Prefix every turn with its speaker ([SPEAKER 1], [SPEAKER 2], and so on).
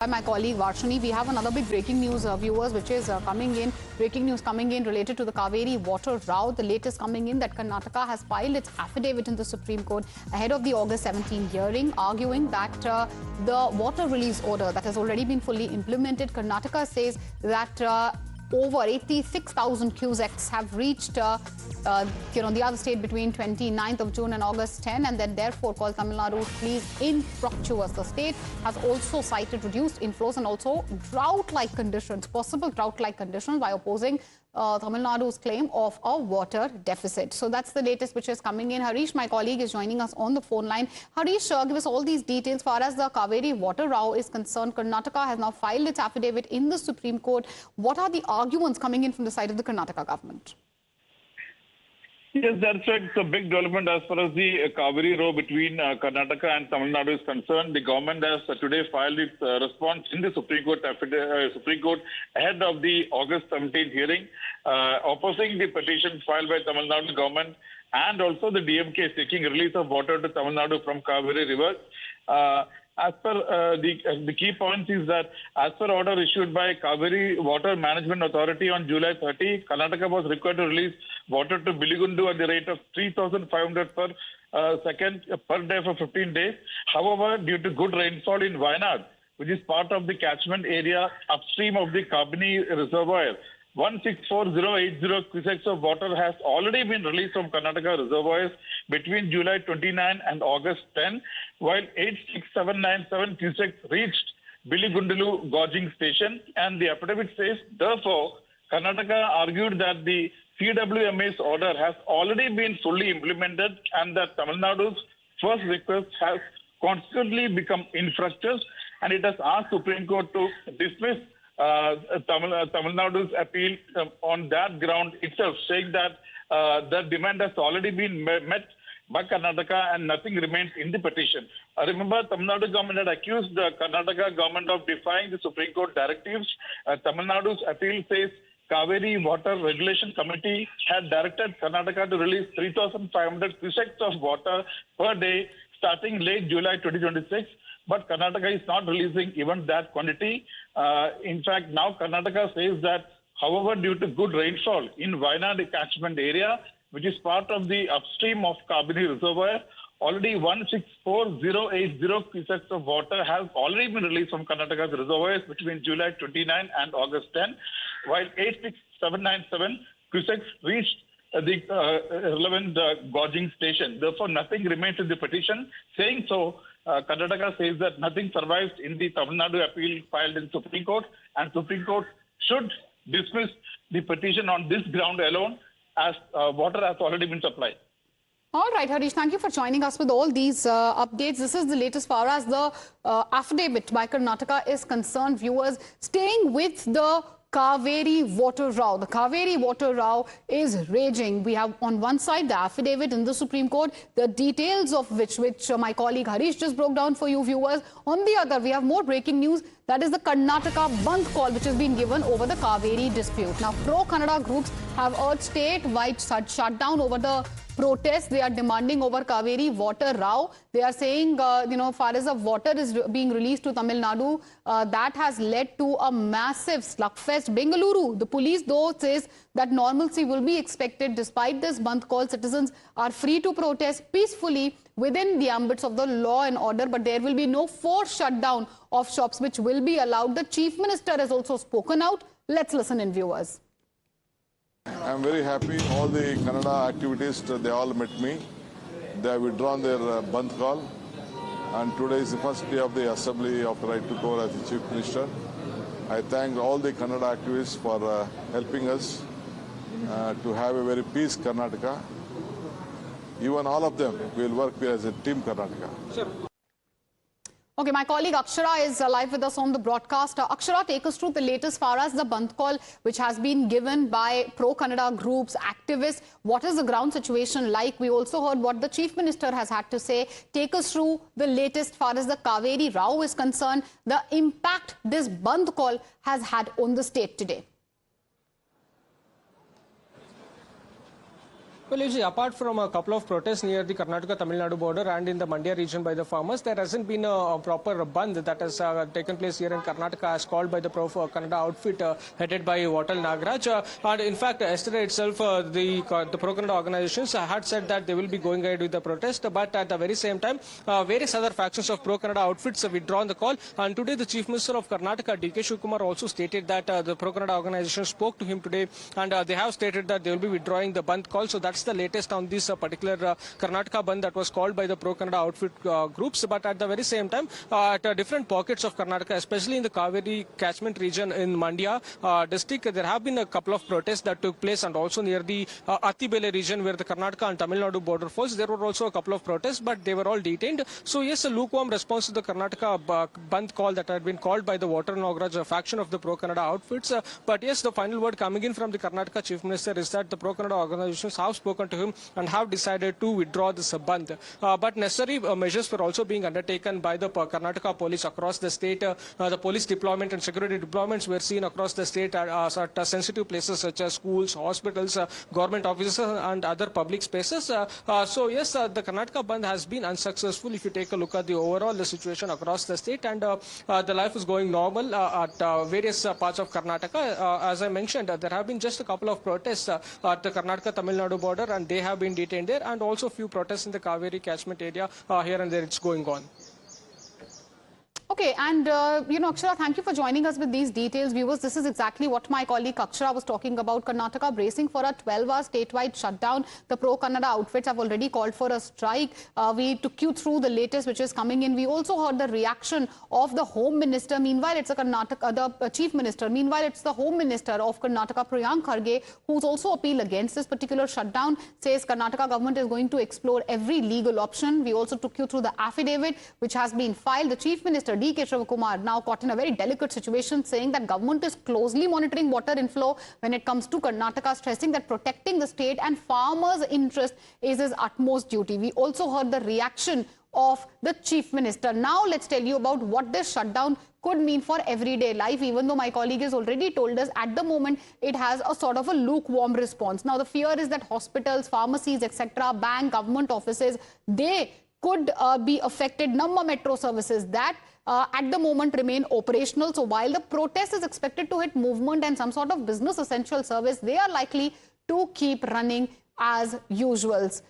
[SPEAKER 1] By my colleague Varshini, we have another big breaking news, viewers, which is coming in. Breaking news coming in related to the Kaveri water row. The latest coming in that Karnataka has filed its affidavit in the Supreme Court ahead of the August 17 hearing, arguing that the water release order that has already been fully implemented. Karnataka says that over 86,000 cusecs have reached the other state between 29th of June and August 10, and then therefore called Tamil Nadu pleas infructuous. The state has also cited reduced inflows and also drought-like conditions, possible drought-like conditions, by opposing Tamil Nadu's claim of a water deficit. So that's the latest which is coming in. Harish, my colleague, is joining us on the phone line. Harish, give us all these details. Far as the Kaveri water row is concerned, Karnataka has now filed its affidavit in the Supreme Court. What are the arguments coming in from the side of the Karnataka government?
[SPEAKER 2] Yes, that's right. It's a big development as far as the Cauvery row between Karnataka and Tamil Nadu is concerned. The government has today filed its response in the Supreme Court ahead of the August 17th hearing, opposing the petition filed by Tamil Nadu government and also the DMK seeking release of water to Tamil Nadu from Cauvery River. As per the key points is that as per order issued by Kaveri Water Management Authority on July 30, Karnataka was required to release water to Biligundu at the rate of 3,500 per second per day for 15 days. However, due to good rainfall in Wayanad, which is part of the catchment area upstream of the Kaveri reservoir, 164,080 cusecs of water has already been released from Karnataka reservoirs between July 29 and August 10, while 86797 cusecs reached Biligundulu Gauging Station. And the affidavit says, therefore, Karnataka argued that the CWMA's order has already been fully implemented and that Tamil Nadu's first request has consequently become infructuous, and it has asked Supreme Court to dismiss Tamil Nadu's appeal on that ground itself, saying that the demand has already been met by Karnataka and nothing remains in the petition. Remember, Tamil Nadu government had accused the Karnataka government of defying the Supreme Court directives. Tamil Nadu's appeal says Kaveri Water Regulation Committee had directed Karnataka to release 3,500 cusecs of water per day starting late July 2026. But Karnataka is not releasing even that quantity. In fact, now Karnataka says that, however, due to good rainfall in Wayanad catchment area, which is part of the upstream of Kaveri reservoir, already 164,080 cusecs of water has already been released from Karnataka's reservoirs between July 29 and August 10, while 86797 cusecs reached the relevant gauging station. Therefore, nothing remains in the petition. Saying so, Karnataka says that nothing survives in the Tamil Nadu appeal filed in Supreme Court, and Supreme Court should dismiss the petition on this ground alone, as water has already been supplied.
[SPEAKER 1] All right, Harish, thank you for joining us with all these updates. This is the latest far as the affidavit by Karnataka is concerned. Viewers, staying with the Kaveri water row. The Kaveri water row is raging. We have on one side the affidavit in the Supreme Court, the details of which my colleague Harish just broke down for you viewers. On the other, we have more breaking news. That is the Karnataka Bandh call which has been given over the Kaveri dispute. Now, pro-Kannada groups have urged statewide shutdown over the protests they are demanding over Kaveri water row. They are saying, far as the water is being released to Tamil Nadu, that has led to a massive slugfest. Bengaluru, the police though says that normalcy will be expected. Despite this Bandh call, citizens are free to protest peacefully within the ambits of the law and order, but there will be no forced shutdown of shops which will be allowed. The Chief Minister has also spoken out. Let's listen in, viewers.
[SPEAKER 3] I'm very happy. All the Kannada activists, they all met me. They have withdrawn their Bandh call. And today is the first day of the assembly after I took over as the Chief Minister. I thank all the Kannada activists for helping us to have a very peace Karnataka. Even all of them will work as a team Karnataka.
[SPEAKER 1] Sure. Okay, my colleague Akshara is live with us on the broadcast. Akshara, take us through the latest far as the Bandh call which has been given by pro-Kannada groups, activists. What is the ground situation like? We also heard what the Chief Minister has had to say. Take us through the latest far as the Kaveri row is concerned, the impact this Bandh call has had on the state today.
[SPEAKER 4] Well, you see, apart from a couple of protests near the Karnataka-Tamil Nadu border and in the Mandya region by the farmers, there hasn't been a proper bandh that has taken place here in Karnataka as called by the Pro-Kannada outfit headed by Vatal Nagaraj. And in fact, yesterday itself, the Pro-Kannada organizations had said that they will be going ahead with the protest, but at the very same time, various other factions of Pro-Kannada outfits have withdrawn the call. And today, the Chief Minister of Karnataka, D.K. Shivkumar, also stated that the Pro-Kannada organization spoke to him today, and they have stated that they will be withdrawing the bandh call. So that's the latest on this particular Karnataka bandh that was called by the Pro-Kannada outfit groups. But at the very same time, at different pockets of Karnataka, especially in the Kaveri catchment region in Mandya district, there have been a couple of protests that took place, and also near the Attibele region where the Karnataka and Tamil Nadu border falls, there were also a couple of protests, but they were all detained. So yes, a lukewarm response to the Karnataka bandh call that had been called by the Vatal Nagaraj, a faction of the Pro-Kannada outfits. But yes, the final word coming in from the Karnataka Chief Minister is that the Pro-Kannada organizations have spoken to him and have decided to withdraw this bandh. But necessary measures were also being undertaken by the Karnataka police across the state. The police deployment and security deployments were seen across the state at sensitive places such as schools, hospitals, government offices and other public spaces. So yes, the Karnataka bandh has been unsuccessful if you take a look at the overall situation across the state, and the life is going normal at various parts of Karnataka. As I mentioned, there have been just a couple of protests at the Karnataka-Tamil Nadu border, and they have been detained there, and also a few protests in the Kaveri catchment area here and there. It's going on.
[SPEAKER 1] Okay, and Akshara, thank you for joining us with these details. Viewers, this is exactly what my colleague Akshara was talking about. Karnataka bracing for a 12-hour statewide shutdown. The Pro-Kannada outfits have already called for a strike. We took you through the latest which is coming in. We also heard the reaction of the Home Minister. Meanwhile, it's the Chief Minister. Meanwhile, it's the Home Minister of Karnataka, Priyank Kharge, who's also appealed against this particular shutdown, says Karnataka government is going to explore every legal option. We also took you through the affidavit which has been filed. The Chief Minister, D.K. Shivkumar, now caught in a very delicate situation, saying that government is closely monitoring water inflow when it comes to Karnataka, stressing that protecting the state and farmers' interest is his utmost duty. We also heard the reaction of the Chief Minister. Now let's tell you about what this shutdown could mean for everyday life, even though my colleague has already told us at the moment it has a sort of a lukewarm response. Now the fear is that hospitals, pharmacies, etc., bank, government offices, they could be affected. Number metro services that at the moment remain operational. So while the protest is expected to hit movement and some sort of business essential service, they are likely to keep running as usual. So